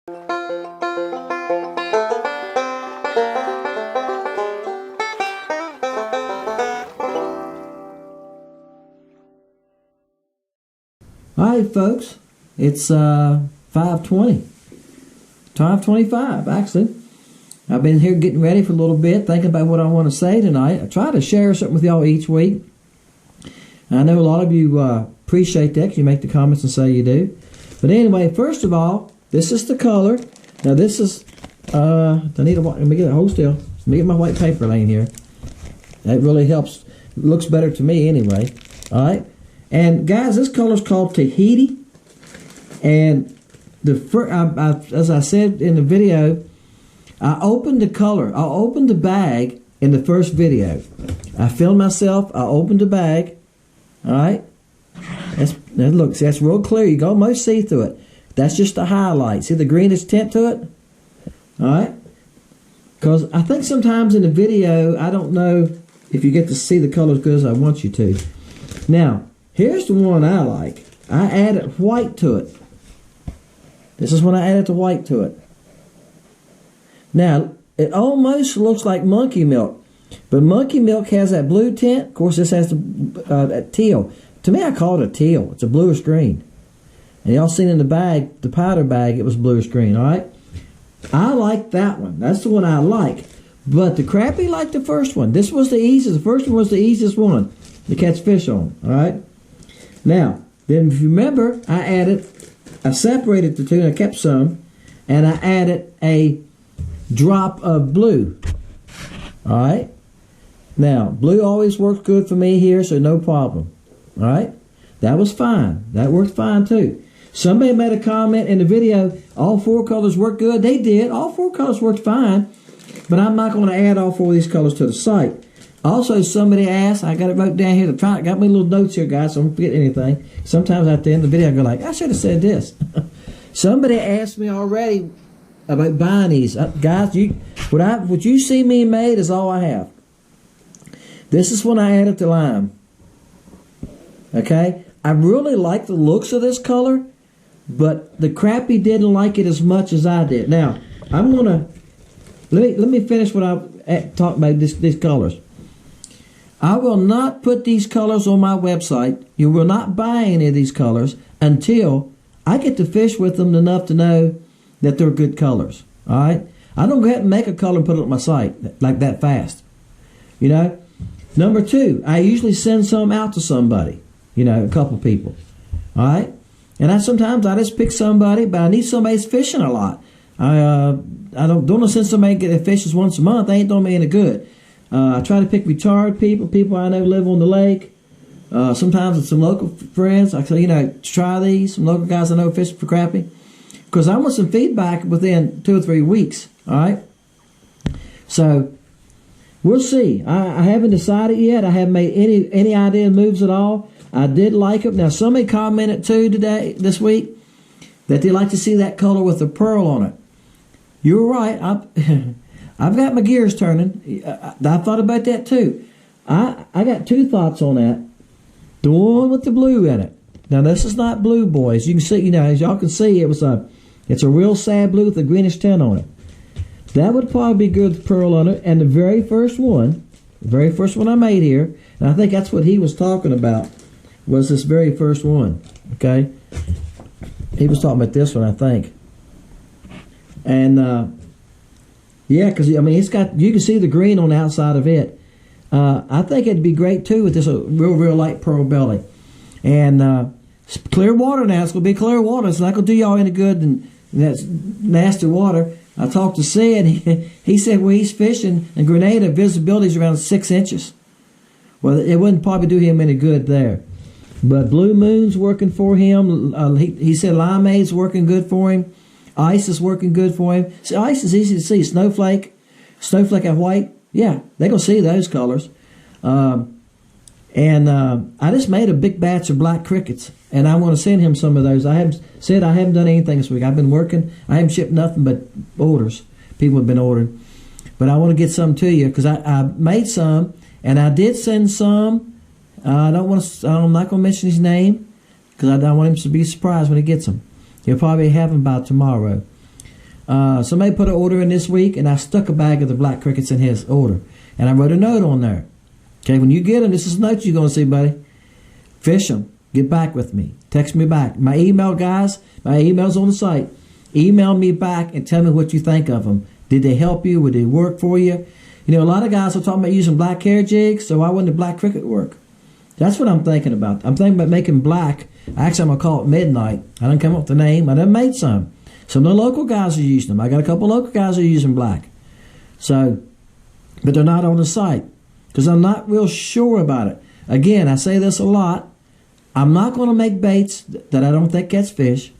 Alright folks, it's 5:20, 5:25 actually. I've been here getting ready for a little bit, thinking about what I want to say tonight. I try to share something with y'all each week. I know a lot of you appreciate that, 'cause you make the comments and say you do. But anyway, first of all, this is the color. Now this is, I need a, let me get a hold still. Let me get my white paper laying here. That really helps. It looks better to me anyway. Alright. And guys, this color is called Tahiti. And the as I said in the video, I opened the color. I opened the bag in the first video. I filmed myself. I opened the bag. All right. Look, see, that's real clear. You can almost see through it. That's just the highlight. See the greenish tint to it? All right. Because I think sometimes in the video, I don't know if you get to see the color as good as I want you to. Now, here's the one I like. I added white to it. This is when I added the white to it. Now, it almost looks like monkey milk. But monkey milk has that blue tint. Of course, this has that teal. To me, I call it a teal. It's a bluish green. And y'all seen in the bag, the powder bag, it was bluish green, all right? I like that one. That's the one I like. But the crappie liked the first one. This was the easiest. The first one was the easiest one to catch fish on, all right? Now, then if you remember, I separated the two and I kept some, and I added a drop of blue. Alright? Now, blue always works good for me here, so no problem. Alright? That was fine. That worked fine too. Somebody made a comment in the video, all four colors work good. They did. All four colors worked fine, but I'm not going to add all four of these colors to the site. Also, somebody asked, I got it wrote down here, got me little notes here, guys, so I don't forget anything. Sometimes at the end of the video, I go like, I should have said this. Somebody asked me already about buying these. Guys, what you see me made is all I have. This is when I added the lime. Okay? I really like the looks of this color, but the crappie didn't like it as much as I did. Now, I'm going to, let me finish what I talked about, these colors. I will not put these colors on my website. You will not buy any of these colors until I get to fish with them enough to know that they're good colors. All right? I don't go ahead and make a color and put it on my site like that fast. You know? Number two, I usually send some out to somebody. You know, a couple people. All right? And sometimes I just pick somebody, but I need somebody that's fishing a lot. I don't send somebody that fishes once a month. They ain't doing me any good. I try to pick retired people I know live on the lake. Sometimes it's some local friends. I say, you know, try these. Some local guys I know fishing for crappie. Because I want some feedback within 2 or 3 weeks. All right? So, we'll see. I haven't decided yet. I haven't made any idea moves at all. I did like them. Now, somebody commented too this week, that they like to see that color with the pearl on it. You're right. I've got my gears turning. I thought about that too. I got 2 thoughts on that. The one with the blue in it. Now this is not blue, boys. You can see, you know, as y'all can see, it's a real sad blue with a greenish tint on it. That would probably be good with pearl on it. And the very first one I made here, and I think that's what he was talking about, was this very first one. Okay, he was talking about this one, I think. And yeah, because I mean, it's got, you can see the green on the outside of it. I think it'd be great too with this real light pearl belly. And clear water now. It's going to be clear water. It's not going to do y'all any good, and that's nasty water. I talked to Sid. He said where he's fishing in Grenada, visibility is around 6 inches. Well, it wouldn't probably do him any good there. But Blue Moon's working for him. He said Limeade's working good for him. Ice is working good for him. See, ice is easy to see. Snowflake and white. Yeah, they're going to see those colors. I just made a big batch of black crickets, and I want to send him some of those. I haven't done anything this week. I've been working. I haven't shipped nothing but orders. People have been ordering. But I want to get some to you because I made some, and I did send some. I'm not going to mention his name because I don't want him to be surprised when he gets them. He'll probably have them by tomorrow. Somebody put an order in this week, and I stuck a bag of the black crickets in his order. And I wrote a note on there. Okay, when you get them, this is a note you're going to see, buddy. Fish them. Get back with me. Text me back. My email, guys, my email's on the site. Email me back and tell me what you think of them. Did they help you? Would they work for you? You know, a lot of guys are talking about using black hair jigs, so why wouldn't the black cricket work? That's what I'm thinking about. I'm thinking about making black. Actually, I'm going to call it Midnight. I done come up with the name. I done made some. Some of the local guys are using them. I got a couple local guys who are using black. So, but they're not on the site because I'm not real sure about it. Again, I say this a lot. I'm not going to make baits that I don't think catch fish.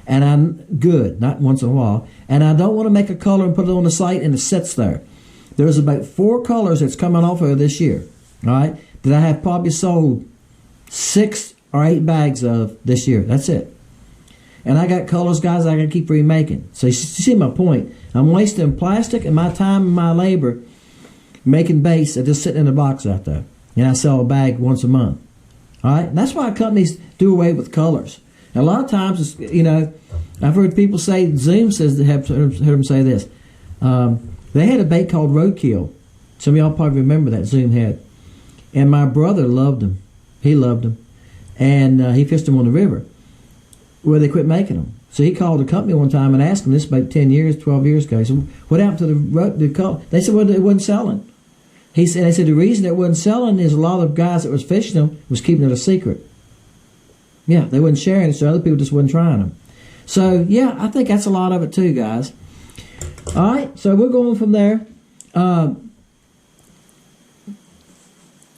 And I'm good, not once in a while. And I don't want to make a color and put it on the site and it sits there. There's about 4 colors that's coming off of this year, all right, that I have probably sold 6 or 8 bags of this year. That's it. And I got colors, guys, I got to keep remaking. So you see my point. I'm wasting plastic and my time and my labor making baits that just sitting in a box out there. And I sell a bag once a month. All right? And that's why companies do away with colors. And a lot of times, it's, you know, I've heard people say, Zoom says, they have heard them say this. They had a bait called Roadkill. Some of y'all probably remember that Zoom had. And my brother loved them. He loved them. And he fished them on the river where they quit making them. So he called the company one time and asked them, this about 10 years, 12 years ago. He said, what happened to the color? They said, well, it wasn't selling. They said the reason it wasn't selling is a lot of guys that was fishing them was keeping it a secret. Yeah, they wasn't sharing it, so other people just wasn't trying them. So, yeah, I think that's a lot of it too, guys. All right, so we're going from there.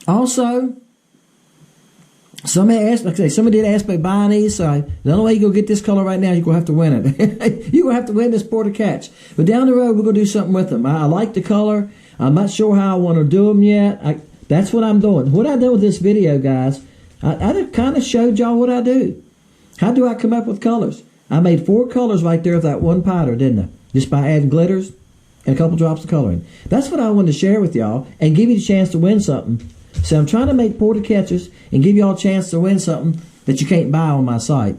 Also, somebody asked, like I say, somebody did ask me buying these, so the only way you go get this color right now, you're going to have to win it. You're going to have to win this Porter Catch. But down the road, we're going to do something with them. I like the color. I'm not sure how I want to do them yet. That's what I'm doing. What I did with this video, guys, I kind of showed y'all what I do. How do I come up with colors? I made 4 colors right there with that one powder, didn't I? Just by adding glitters and a couple drops of coloring. That's what I wanted to share with y'all and give you the chance to win something. So I'm trying to make Porter Catchers and give y'all a chance to win something that you can't buy on my site.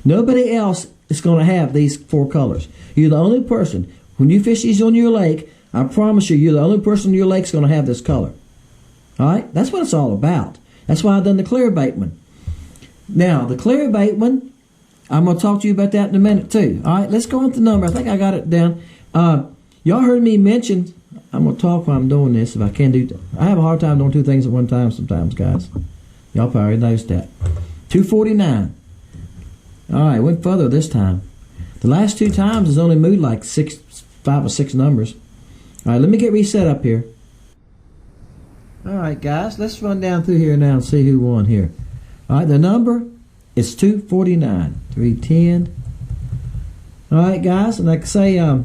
Nobody else is going to have these 4 colors. You're the only person. When you fish these on your lake, I promise you, you're the only person on your lake is going to have this color. All right? That's what it's all about. That's why I've done the clear bait one. Now, the clear bait one, I'm going to talk to you about that in a minute too. All right, let's go on with the number. I think I got it down. Y'all heard me mention, I'm going to talk while I'm doing this if I can do. I have a hard time doing 2 things at one time sometimes, guys. Y'all probably noticed that. 249. All right, went further this time. The last 2 times has only moved like 5 or 6 numbers. All right, let me get reset up here. All right, guys, let's run down through here now and see who won here. All right, the number is 249. 310. All right, guys, and like I say,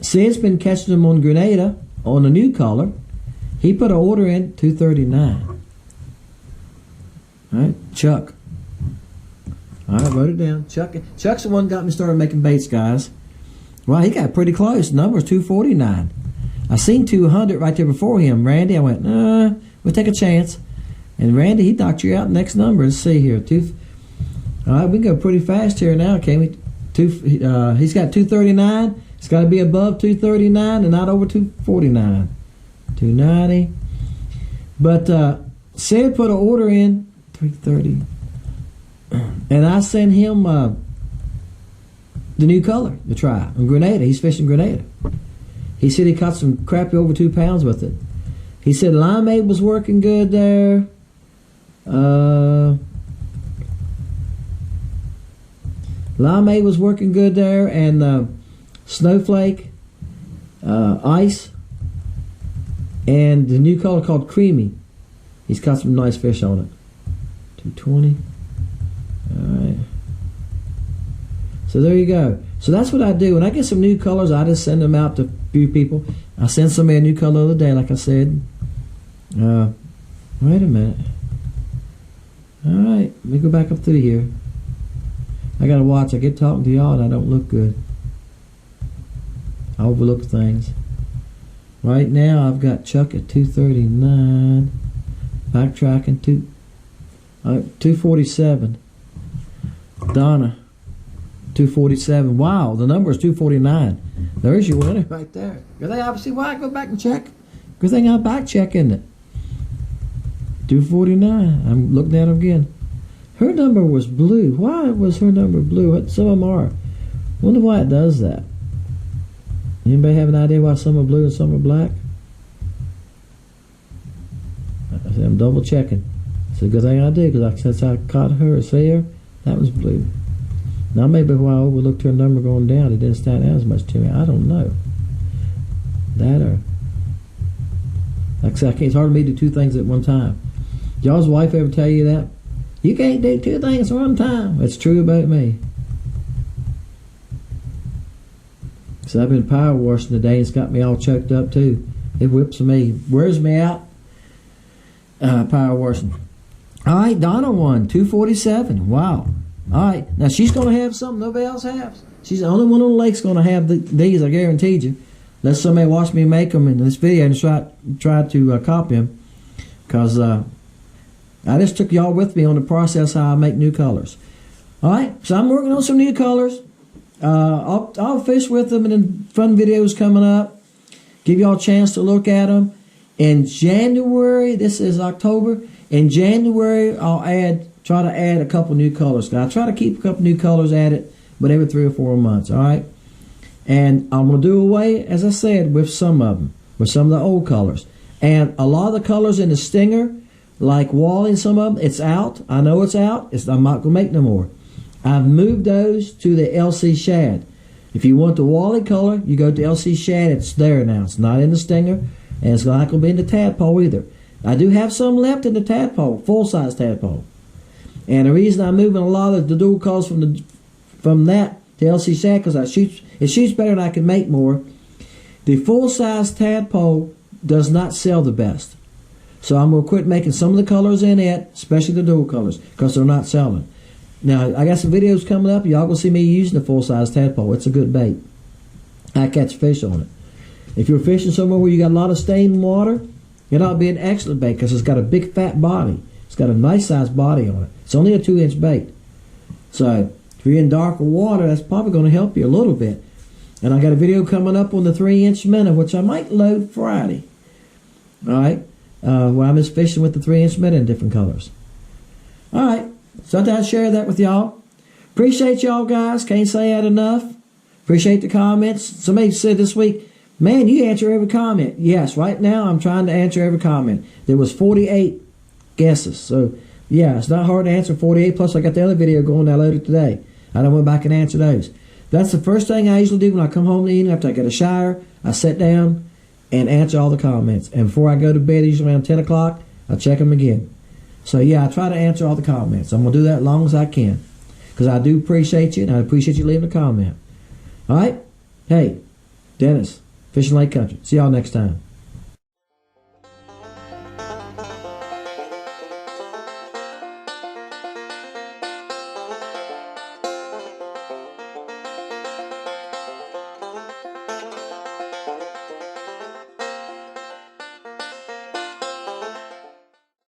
Sid's been catching them on Grenada on the new color. He put an order in 239. All right, Chuck. All right, wrote it down. Chuck's the one that got me started making baits, guys. Well, he got pretty close. The number was 249. I seen 200 right there before him. Randy, I went, we'll take a chance. And Randy, he knocked you out next number. Let's see here. All right, we can go pretty fast here now, can't we? He's got 239. It's got to be above 239 and not over 249. 290. But Sid put an order in 330. And I sent him the new color to try on Grenada. He's fishing Grenada. He said he caught some crappie over 2 pounds with it. He said limeade was working good there. Limeade was working good there, and snowflake, ice, and the new color called creamy. He's caught some nice fish on it. 220. All right. So there you go. So that's what I do. When I get some new colors, I just send them out to a few people. I sent somebody a new color the other day, like I said. Wait a minute. All right, let me go back up through here. I gotta watch. I get talking to y'all and I don't look good. I overlook things. Right now, I've got Chuck at 239. Backtracking 247. Donna 247. Wow, the number is 249. There's your winner right there. Good thing I see why I go back and check. Good thing I back check, isn't it? 249. I'm looking at them again. Her number was blue. Why was her number blue? Some of them are. Wonder why it does that. Anybody have an idea why some are blue and some are black? I'm double checking. It's a good thing I did, because since I caught her, see her, that was blue. Now maybe while I overlooked her number going down, it didn't stand out as much to me. I don't know. That or, like I said, it's hard for me to do two things at one time. Y'all's wife ever tell you that? You can't do two things at one time. It's true about me. So I've been power washing today. It's got me all choked up too. It whips me, wears me out. Power washing. All right, Donna won 247. Wow. All right, now she's going to have something nobody else has. She's the only one on the lake's going to have these. I guaranteed you. Let somebody watch me make them in this video and try to copy them, because I just took y'all with me on the process how I make new colors. All right, so I'm working on some new colors. I'll fish with them, and then fun videos coming up. Give y'all a chance to look at them. In January, this is October. In January, I'll try to add a couple new colors. I try to keep a couple new colors added, but every 3 or 4 months. All right, and I'm gonna do away, as I said, with some of them, with some of the old colors, and a lot of the colors in the Stinger, like Wally and some of them, it's out. I know it's out. I'm not gonna make no more. I've moved those to the LC Shad. If you want the Wally color, you go to LC Shad. It's there now. It's not in the Stinger, and it's not going to be in the tadpole either. I do have some left in the tadpole, full-size tadpole. And the reason I'm moving a lot of the dual colors from that to LC Shad, because it shoots better and I can make more. The full-size tadpole does not sell the best. So I'm going to quit making some of the colors in it, especially the dual colors, because they're not selling. Now, I got some videos coming up. Y'all going to see me using the full-size tadpole. It's a good bait. I catch fish on it. If you're fishing somewhere where you got a lot of stained water, it ought to be an excellent bait, because it's got a big fat body. It's got a nice sized body on it. It's only a 2-inch bait. So if you're in darker water, that's probably going to help you a little bit. And I got a video coming up on the 3-inch minnow, which I might load Friday. All right, where I'm just fishing with the 3-inch minnow in different colors. All right, so I thought I'd share that with y'all. Appreciate y'all guys. Can't say that enough. Appreciate the comments. Somebody said this week, man, you answer every comment. Yes, right now I'm trying to answer every comment. There was 48 guesses. So, yeah, it's not hard to answer 48. Plus, I got the other video going I loaded today. I done went back and answered those. That's the first thing I usually do when I come home in the evening after I get a shower. I sit down and answer all the comments. And before I go to bed, usually around 10 o'clock, I check them again. So, yeah, I try to answer all the comments. I'm going to do that as long as I can, because I do appreciate you, and I appreciate you leaving a comment. All right? Hey, Dennis, Fishing Lake Country. See y'all next time.